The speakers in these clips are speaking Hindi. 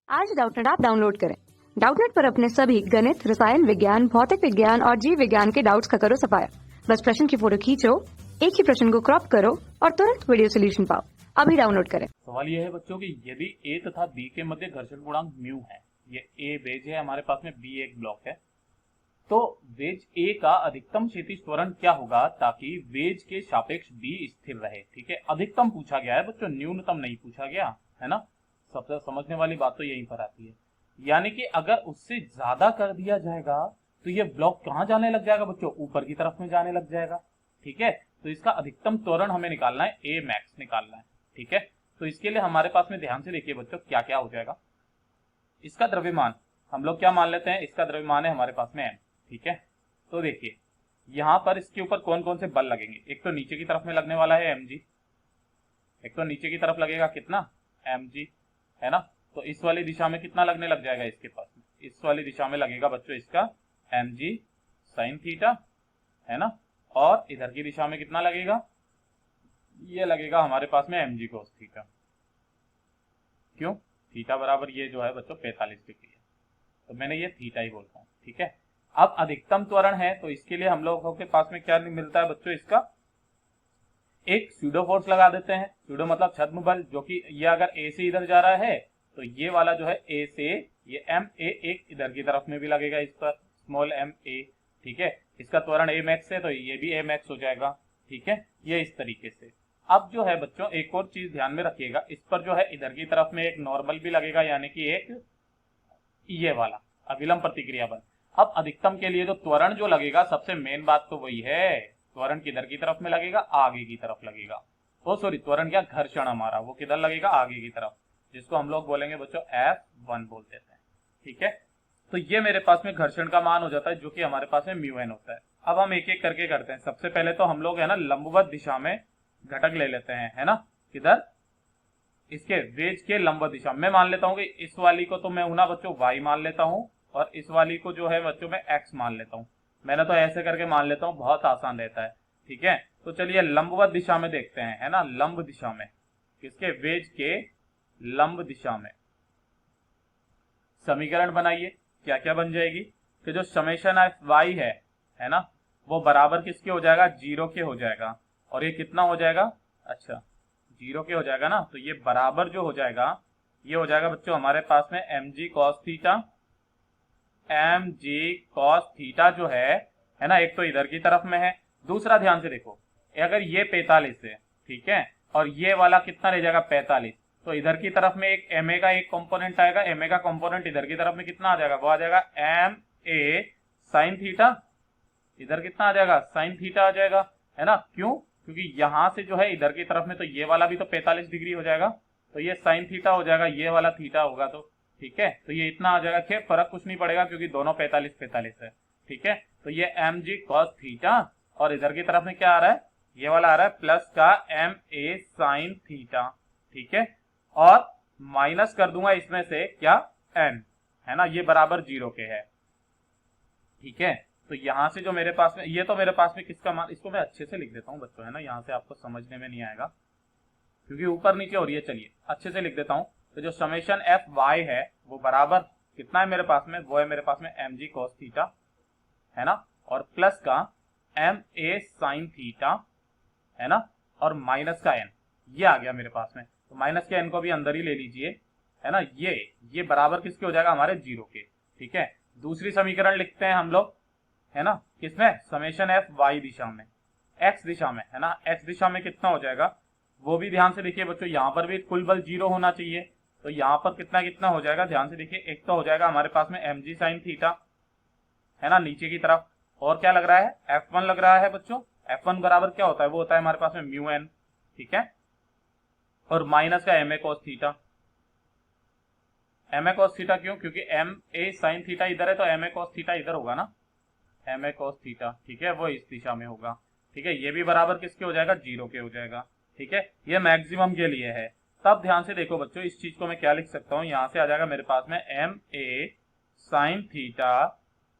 आज डाउटनेट ऐप डाउनलोड करें। डाउटनेट पर अपने सभी गणित, रसायन विज्ञान, भौतिक विज्ञान और जीव विज्ञान के डाउट्स का करो सफाया। बस प्रश्न की फोटो खींचो, एक ही प्रश्न को क्रॉप करो और तुरंत वीडियो सोल्यूशन पाओ। अभी डाउनलोड करें। सवाल यह है बच्चों कि यदि ए तथा बी के मध्य घर्षण गुणांक म्यू है, ये ए वेज है हमारे पास में, बी एक ब्लॉक है, तो वेज ए का अधिकतम क्षैतिज त्वरण क्या होगा ताकि वेज के सापेक्ष बी स्थिर रहे। ठीक है, अधिकतम पूछा गया है बच्चों, न्यूनतम नहीं पूछा गया है ना। सबसे समझने वाली बात तो यहीं पर आती है, यानी कि अगर उससे ज्यादा कर दिया जाएगा तो ये ब्लॉक कहां जाने लग जाएगा बच्चों, ऊपर की तरफ में जाने लग जाएगा। ठीक है, तो इसका अधिकतम त्वरण हमें निकालना है, ए मैक्स निकालना है। ठीक है, तो इसके लिए हमारे पास में ध्यान से देखिए बच्चों क्या क्या हो जाएगा। इसका द्रव्यमान हम लोग क्या मान लेते हैं, इसका द्रव्यमान है हमारे पास में एम। ठीक है, तो देखिए यहां पर इसके ऊपर कौन कौन से बल लगेंगे। एक तो नीचे की तरफ में लगने वाला है एम जी, एक तो नीचे की तरफ लगेगा कितना, एम जी, है ना। तो इस वाली दिशा में कितना लगने लग जाएगा इसके पास में, इस वाली दिशा में लगेगा बच्चों इसका एम जी साइन थीटा, है ना। और इधर की दिशा में कितना लगेगा, ये लगेगा हमारे पास में एम जी कोस थीटा। क्यों, थीटा बराबर ये जो है बच्चों 45 डिग्री है, तो मैंने ये थीटा ही बोलता हूँ। ठीक है, अब अधिकतम त्वरण है तो इसके लिए हम लोगों के पास में क्या मिलता है बच्चों, इसका एक स्यूडो फोर्स लगा देते हैं। स्यूडो मतलब छद्म बल, जो कि ये अगर ए से इधर जा रहा है तो ये वाला जो है ए से ये एम ए एक इधर की तरफ में भी लगेगा इस पर, स्मॉल एम ए। ठीक है, इसका त्वरण ए मैक्स है तो ये भी ए मैक्स हो जाएगा। ठीक है, ये इस तरीके से। अब जो है बच्चों एक और चीज ध्यान में रखिएगा, इस पर जो है इधर की तरफ में एक नॉर्मल भी लगेगा, यानी कि एक ये वाला अभिलंब प्रतिक्रिया बल। अब अधिकतम के लिए जो त्वरण जो लगेगा, सबसे मेन बात तो वही है, त्वरण किधर की तरफ में लगेगा, आगे की तरफ लगेगा। ओ सॉरी, त्वरण क्या, घर्षण हमारा वो किधर लगेगा, आगे की तरफ, जिसको हम लोग बोलेंगे बच्चों F1 बोल देते हैं। ठीक है, तो ये मेरे पास में घर्षण का मान हो जाता है, जो कि हमारे पास में म्यू एन होता है। अब हम एक एक करके करते हैं। सबसे पहले तो हम लोग है ना लंबवत दिशा में घटक ले लेते हैं, है ना, किधर, इसके वेज के लंबवत दिशा में मान लेता हूं कि इस वाली को तो मैं हूं ना बच्चों y मान लेता हूं, और इस वाली को जो है बच्चों मैं x मान लेता हूं। मैंने तो ऐसे करके मान लेता हूं, बहुत आसान रहता है। ठीक है, तो चलिए लंबवत दिशा में देखते हैं, है ना, लंब दिशा में, किसके, वेज के लंब दिशा में समीकरण बनाइए। क्या क्या बन जाएगी कि जो समेशन ऑफ y है ना, वो बराबर किसके हो जाएगा, 0 के हो जाएगा। और ये कितना हो जाएगा, अच्छा 0 के हो जाएगा ना, तो ये बराबर जो हो जाएगा ये हो जाएगा बच्चों हमारे पास में M G cos theta. M G cos theta जो है ना, एक तो इधर की तरफ में है, दूसरा ध्यान से देखो, अगर ये 45 है, ठीक है, और ये वाला कितना रह जाएगा 45, तो इधर की तरफ में एक एम ए का एक कंपोनेंट आएगा, एम ए का कंपोनेंट इधर की तरफ में कितना आ जाएगा, वो आ जाएगा एम ए साइन थीटा। इधर कितना आ जाएगा, साइन थीटा आ जाएगा, है ना। क्यों, क्योंकि यहां से जो है इधर की तरफ में तो ये वाला भी तो 45 डिग्री हो जाएगा, तो ये साइन थीटा हो जाएगा, ये वाला थीटा होगा, तो ठीक है, तो ये इतना आ जाएगा। खैर फर्क कुछ नहीं पड़ेगा क्योंकि दोनों 45 है। ठीक है, तो ये एम जी कॉस थीटा, और इधर की तरफ में क्या आ रहा है, ये वाला आ रहा है प्लस का एम ए साइन थीटा। ठीक है, और माइनस कर दूंगा इसमें से क्या, एन, है ना, ये बराबर 0 के है। ठीक है, तो यहां से जो मेरे पास में, ये तो मेरे पास में किसका मान, इसको मैं अच्छे से लिख देता हूं बच्चों, है ना, यहां से आपको समझने में नहीं आएगा क्योंकि ऊपर नीचे हो रही है। चलिए अच्छे से लिख देता हूं, तो जो समेशन एफ वाई है वो बराबर कितना है मेरे पास में, वो है मेरे पास में एम जी कॉस थीटा, है ना, और प्लस का एम ए साइन थीटा, है ना, और माइनस का एन, ये आ गया मेरे पास में। तो माइनस के एन को भी अंदर ही ले लीजिए, है ना, ये बराबर किसके हो जाएगा, हमारे 0 के। ठीक है, दूसरी समीकरण लिखते हैं हम लोग, है ना, किसमें, समेशन एफ वाई दिशा में, एक्स दिशा में, है ना, एक्स दिशा में कितना हो जाएगा, वो भी ध्यान से देखिए बच्चों, यहां पर भी कुल बल 0 होना चाहिए, तो यहां पर कितना कितना हो जाएगा, ध्यान से देखिए, एक तो हो जाएगा हमारे पास में एम जी साइन थीटा, है ना, नीचे की तरफ, और क्या लग रहा है, F1 लग रहा है बच्चों। F1 बराबर क्या होता है, वो होता है हमारे पास में म्यू एन। ठीक है, और माइनस का M A cos theta. M A cos theta क्यों, क्योंकि एम ए साइन थीटा इधर है तो एम ए कॉस थीटा इधर होगा ना, एम ए कॉस थीटा। ठीक है, वो इस दिशा में होगा। ठीक है, ये भी बराबर किसके हो जाएगा, 0 के हो जाएगा। ठीक है, ये मैक्सिमम के लिए है। तब ध्यान से देखो बच्चों, इस चीज को मैं क्या लिख सकता हूं, यहां से आ जाएगा मेरे पास में M A sine theta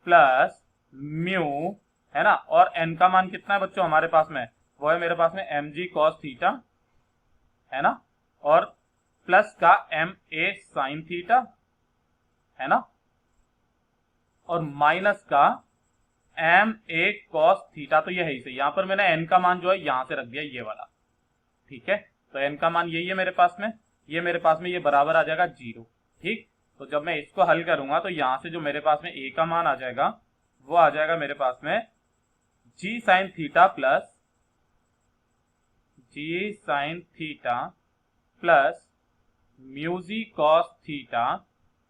plus mu, है ना, और एन का मान कितना है बच्चों हमारे पास में, वो है मेरे पास में एम जी कॉस थीटा, है ना, और प्लस का एम ए साइन थीटा, है ना, और माइनस का एम ए कॉस थीटा, तो ये है इसे, यहां पर मैंने एन का मान जो है यहां से रख दिया ये वाला, ठीक है। तो एन का मान यही है मेरे पास में, ये मेरे पास में ये बराबर आ जाएगा 0, ठीक। तो जब मैं इसको हल करूंगा तो यहां से जो मेरे पास में ए का मान आ जाएगा वो आ जाएगा मेरे पास में g sine theta plus g sine theta plus mu g cos theta,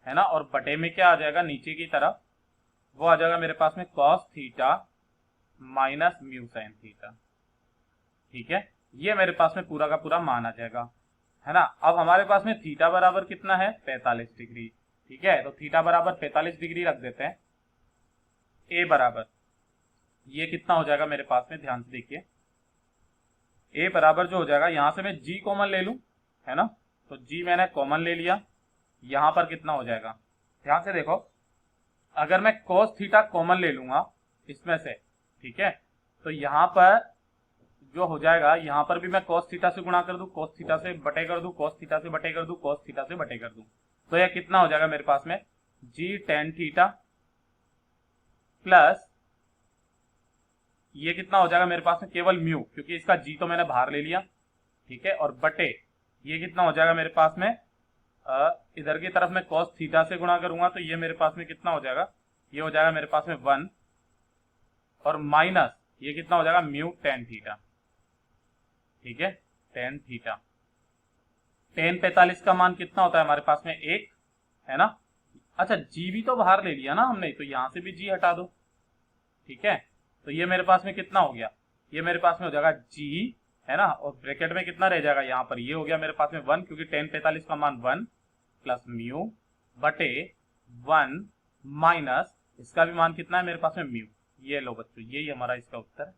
है ना, और बटे में क्या आ जाएगा नीचे की तरफ, वो आ जाएगा मेरे पास में cos theta minus mu sine theta, ठीक है। ये मेरे पास में पूरा का पूरा मान आ जाएगा, है ना। अब हमारे पास में थीटा बराबर कितना है 45 डिग्री, ठीक है। तो थीटा बराबर 45 डिग्री रख देते हैं। ए बराबर ये कितना हो जाएगा मेरे पास में, ध्यान से देखिए, ए बराबर जो हो जाएगा, यहां से मैं जी कॉमन ले लूं, है ना, तो जी मैंने कॉमन ले लिया, यहां पर कितना हो जाएगा, ध्यान से देखो, अगर मैं cos थीटा कॉमन ले लूंगा इसमें से, ठीक है, तो यहां पर जो हो जाएगा, यहां पर भी मैं cos थीटा से गुणा कर दूं, cos थीटा से बटे कर दूं, cos थीटा से बटे कर दूं, cos थीटा से बटे कर दूं, तो यह कितना हो जाएगा मेरे पास में जी टेन थीटा प्लस ये कितना हो जाएगा मेरे पास में केवल म्यू, क्योंकि इसका जी तो मैंने बाहर ले लिया, ठीक है, और बटे ये कितना हो जाएगा मेरे पास में, इधर की तरफ मैं cos थीटा से गुणा करूंगा तो ये मेरे पास में कितना हो जाएगा, ये हो जाएगा मेरे पास में 1, और माइनस ये कितना हो जाएगा म्यू टेन थीटा, ठीक है, टेन थीटा। टेन 45 का मान कितना होता है हमारे पास में 1, है ना। अच्छा जी भी तो बाहर ले लिया ना हमने, तो यहां से भी जी हटा दो, ठीक है। तो ये मेरे पास में कितना हो गया, ये मेरे पास में हो जाएगा जी, है ना, और ब्रैकेट में कितना रह जाएगा, यहाँ पर ये हो गया मेरे पास में 1, क्योंकि टेन 45 का मान 1 प्लस म्यू बटे 1 माइनस इसका भी मान कितना है मेरे पास में म्यू। ये लो बच्चों, यही हमारा इसका उत्तर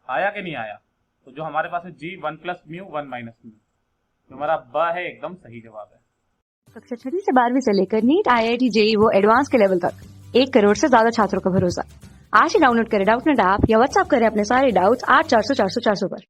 आया कि नहीं आया। तो जो हमारे पास है जी 1 प्लस म्यू 1 माइनस म्यू, जो हमारा ब है एकदम सही जवाब है। कक्षा 6 से 12वीं से लेकर नीट, IIT, JEE वो एडवांस के लेवल तक 1 करोड़ से ज्यादा छात्रों का भरोसा। आज ही डाउनलोड करें डाउटनेट ऐप या व्हाट्सएप करें अपने सारे डाउट्स 8400 400 400 पर।